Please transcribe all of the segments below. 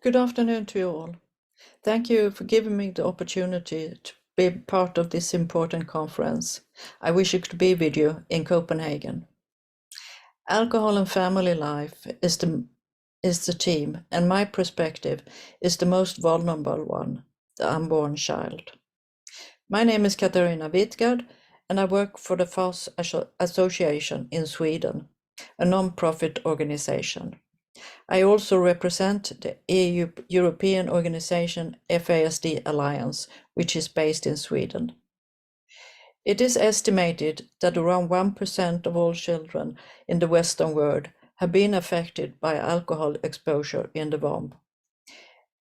Good afternoon to you all. Thank you for giving me the opportunity to be part of this important conference. I wish I could be with you in Copenhagen. Alcohol and family life is the team, and my perspective is the most vulnerable one, the unborn child. My name is Katarina Wittgard, and I work for the FAS Association in Sweden, a non-profit organization. I also represent the European organization FASD Alliance, which is based in Sweden. It is estimated that around 1% of all children in the Western world have been affected by alcohol exposure in the womb.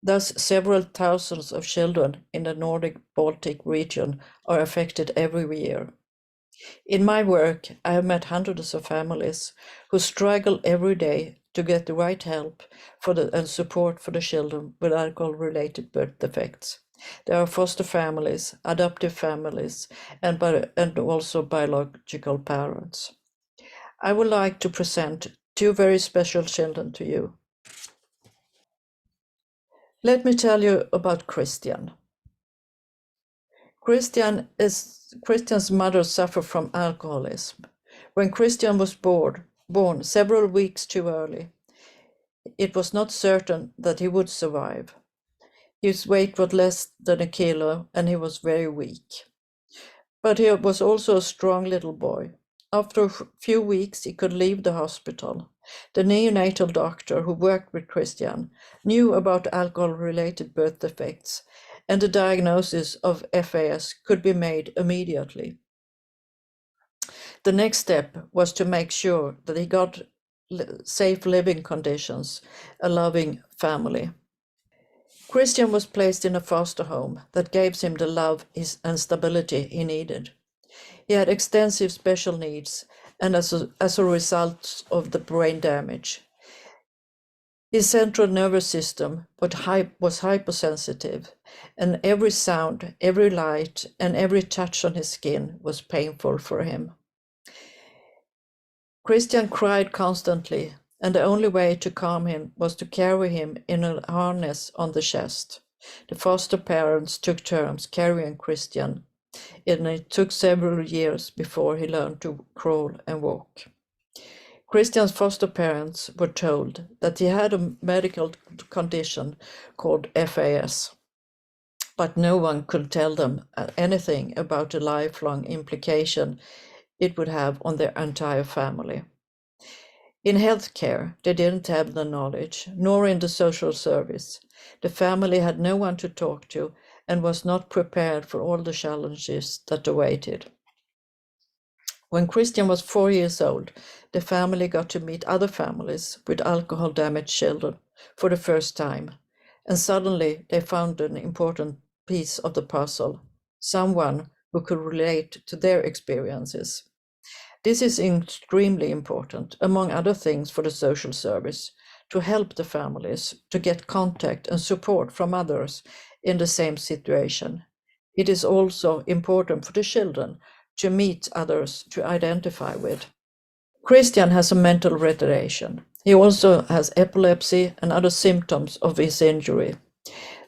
Thus, several thousands of children in the Nordic-Baltic region are affected every year. In my work, I have met hundreds of families who struggle every day to get the right help and support for the children with alcohol-related birth defects. There are foster families, adoptive families, and also biological parents. I would like to present two very special children to you. Let me tell you about Christian. Christian's mother suffered from alcoholism. When Christian was born several weeks too early, it was not certain that he would survive. His weight was less than 1 kilo and he was very weak. But he was also a strong little boy. After a few weeks, he could leave the hospital. The neonatal doctor who worked with Christian knew about alcohol-related birth defects, and the diagnosis of FAS could be made immediately. The next step was to make sure that he got safe living conditions, a loving family. Christian was placed in a foster home that gave him the love and stability he needed. He had extensive special needs, and as a result of the brain damage, his central nervous system was hypersensitive, and every sound, every light, and every touch on his skin was painful for him. Christian cried constantly, and the only way to calm him was to carry him in a harness on the chest. The foster parents took turns carrying Christian, and it took several years before he learned to crawl and walk. Christian's foster parents were told that he had a medical condition called FAS, but no one could tell them anything about the lifelong implication it would have on their entire family. In healthcare, they didn't have the knowledge, nor in the social service. The family had no one to talk to and was not prepared for all the challenges that awaited. When Christian was 4 years old, the family got to meet other families with alcohol-damaged children for the first time, and suddenly they found an important piece of the puzzle, someone who could relate to their experiences. This is extremely important, among other things, for the social service, to help the families to get contact and support from others in the same situation. It is also important for the children to meet others to identify with. Christian has a mental retardation. He also has epilepsy and other symptoms of his injury.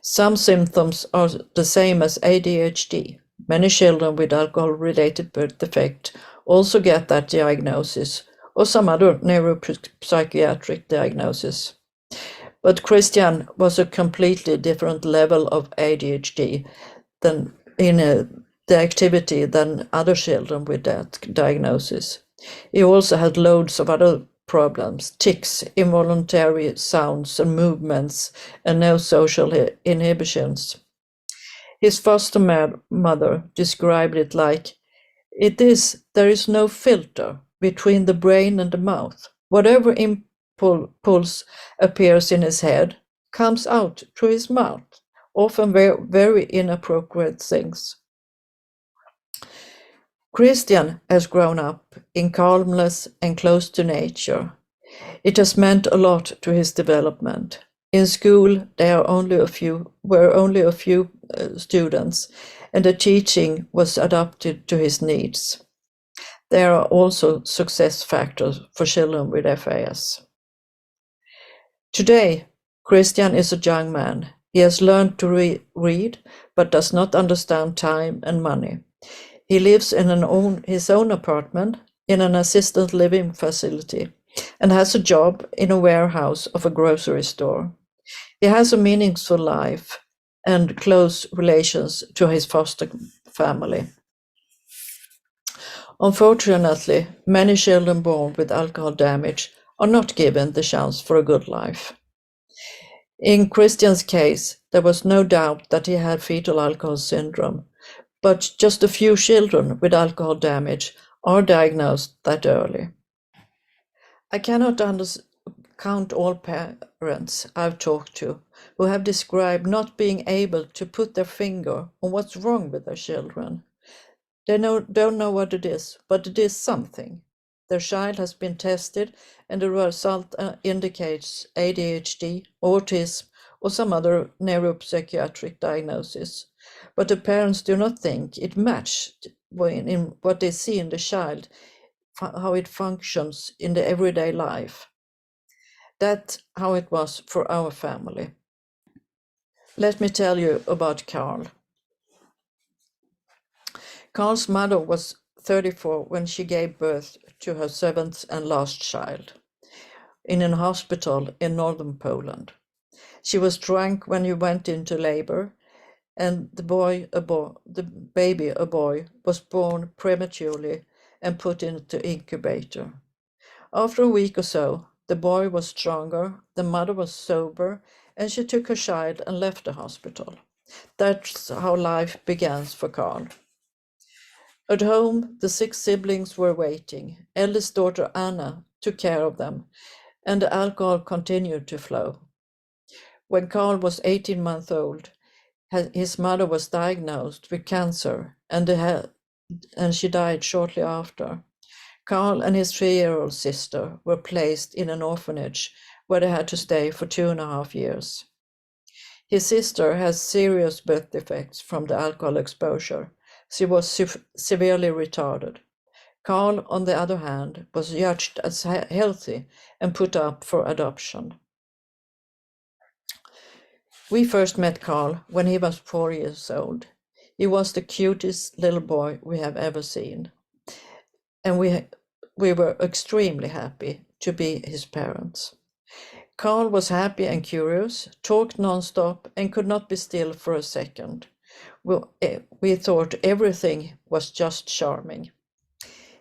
Some symptoms are the same as ADHD. Many children with alcohol-related birth defect also get that diagnosis, or some other neuropsychiatric diagnosis. But Christian was a completely different level of ADHD than in the activity than other children with that diagnosis. He also had loads of other problems, tics, involuntary sounds and movements, and no social inhibitions. His foster mother described it like, there is no filter between the brain and the mouth. Whatever impulse appears in his head comes out through his mouth, often very, very inappropriate things. Christian has grown up in calmness and close to nature. It has meant a lot to his development. In school, there were only a few students, and the teaching was adapted to his needs. There are also success factors for children with FAS. Today, Christian is a young man. He has learned to read, but does not understand time and money. He lives in his own apartment in an assisted living facility and has a job in a warehouse of a grocery store. He has a meaningful life and close relations to his foster family. Unfortunately, many children born with alcohol damage are not given the chance for a good life. In Christian's case, there was no doubt that he had fetal alcohol syndrome, but just a few children with alcohol damage are diagnosed that early. I cannot count all parents I've talked to who have described not being able to put their finger on what's wrong with their children. They don't know what it is, but it is something. Their child has been tested and the result indicates ADHD, autism, or some other neuropsychiatric diagnosis. But the parents do not think it matched in what they see in the child, how it functions in the everyday life. That's how it was for our family. Let me tell you about Carl. Carl's mother was 34 when she gave birth to her seventh and last child in a hospital in northern Poland. She was drunk when he went into labor, and the baby, a boy, was born prematurely and put into incubator. After a week or so, the boy was stronger, the mother was sober, and she took her child and left the hospital. That's how life began for Carl. At home, the 6 siblings were waiting. Eldest daughter Anna took care of them, and the alcohol continued to flow. When Carl was 18 months old, his mother was diagnosed with cancer, and she died shortly after. Carl and his 3-year-old sister were placed in an orphanage where they had to stay for 2.5 years. His sister has serious birth defects from the alcohol exposure. She was severely retarded. Carl, on the other hand, was judged as healthy and put up for adoption. We first met Carl when he was 4 years old. He was the cutest little boy we have ever seen. And we were extremely happy to be his parents. Carl was happy and curious, talked nonstop, and could not be still for a second. We thought everything was just charming.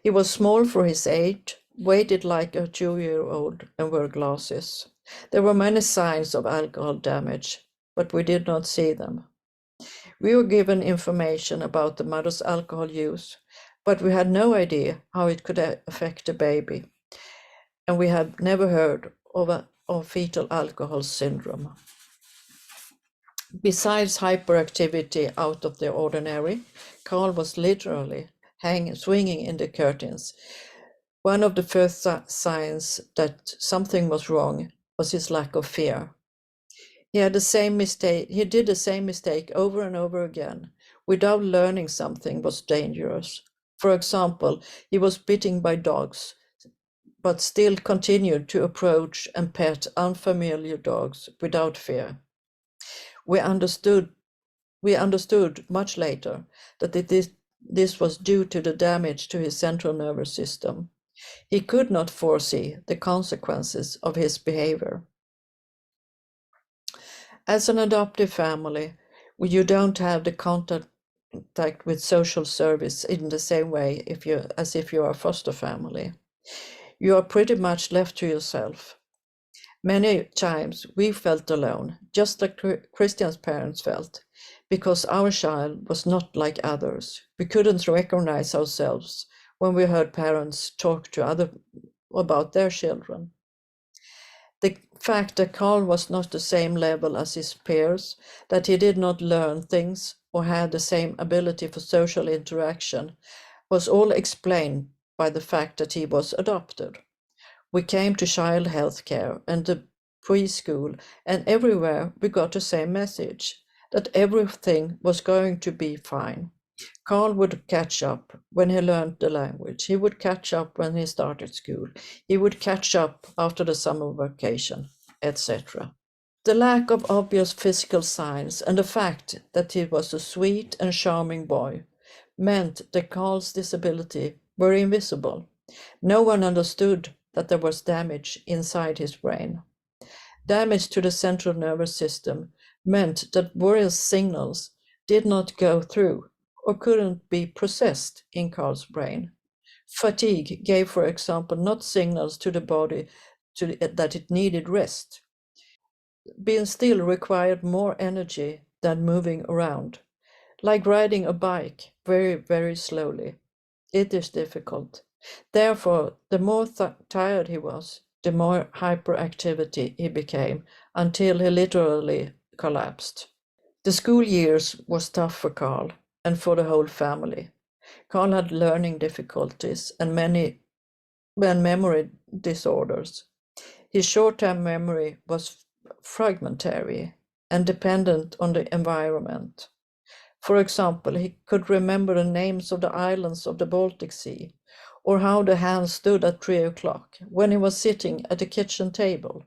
He was small for his age, weighted like a 2-year-old, and wore glasses. There were many signs of alcohol damage, but we did not see them. We were given information about the mother's alcohol use, but we had no idea how it could affect the baby, and we had never heard of fetal alcohol syndrome. Besides hyperactivity out of the ordinary, Carl was literally swinging in the curtains. One of the first signs that something was wrong was his lack of fear. He did the same mistake over and over again, without learning something was dangerous. For example, he was bitten by dogs, but still continued to approach and pet unfamiliar dogs without fear. We understood much later that this was due to the damage to his central nervous system. He could not foresee the consequences of his behavior. As an adoptive family, you don't have the contact with social service in the same way as if you are a foster family. You are pretty much left to yourself. Many times we felt alone, just like Christian's parents felt, because our child was not like others. We couldn't recognize ourselves when we heard parents talk to others about their children. The fact that Carl was not the same level as his peers, that he did not learn things or had the same ability for social interaction, was all explained by the fact that he was adopted. We came to child health care and the preschool, and everywhere we got the same message, that everything was going to be fine. Carl would catch up when he learned the language. He would catch up when he started school. He would catch up after the summer vacation, etc. The lack of obvious physical signs and the fact that he was a sweet and charming boy meant that Carl's disability were invisible. No one understood that there was damage inside his brain. Damage to the central nervous system meant that various signals did not go through or couldn't be processed in Carl's brain. Fatigue gave, for example, not signals to the body that it needed rest. Being still required more energy than moving around, like riding a bike very, very slowly. It is difficult. Therefore, the more tired he was, the more hyperactivity he became, until he literally collapsed. The school years was tough for Carl and for the whole family. Carl had learning difficulties and memory disorders. His short-term memory was fragmentary and dependent on the environment. For example, he could remember the names of the islands of the Baltic Sea, or how the hand stood at 3 o'clock when he was sitting at the kitchen table,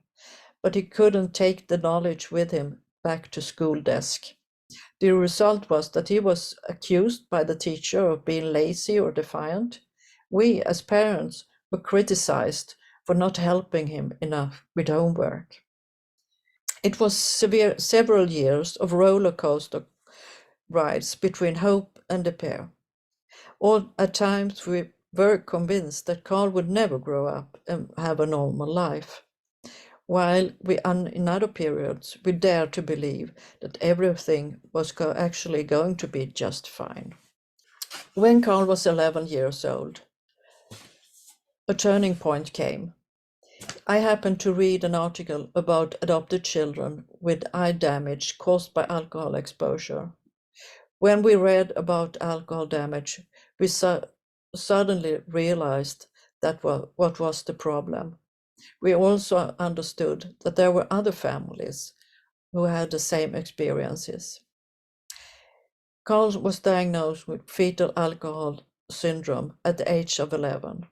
but he couldn't take the knowledge with him back to school desk. The result was that he was accused by the teacher of being lazy or defiant. We, as parents, were criticized for not helping him enough with homework. It was several years of roller coaster rides between hope and despair. Or at times we were convinced that Carl would never grow up and have a normal life, while in other periods we dared to believe that everything was actually going to be just fine. When Carl was 11 years old, a turning point came. I happened to read an article about adopted children with eye damage caused by alcohol exposure. When we read about alcohol damage, we suddenly realized that what was the problem. We also understood that there were other families who had the same experiences. Carl was diagnosed with fetal alcohol syndrome at the age of 11.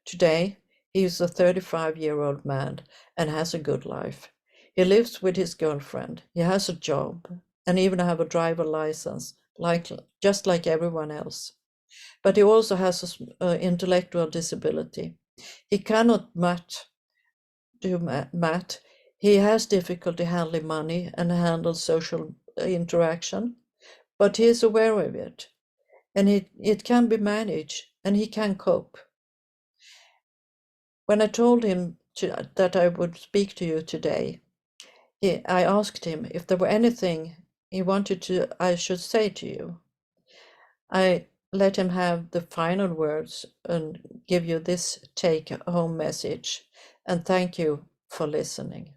Today, he is a 35-year-old man and has a good life. He lives with his girlfriend, he has a job, and even have a driver license, just like everyone else. But he also has an intellectual disability. He cannot do math. He has difficulty handling money and handle social interaction, but he is aware of it, and it can be managed, and he can cope. When I told him that I would speak to you today, I asked him if there were anything he wanted I should say to you. I let him have the final words and give you this take-home message, and thank you for listening.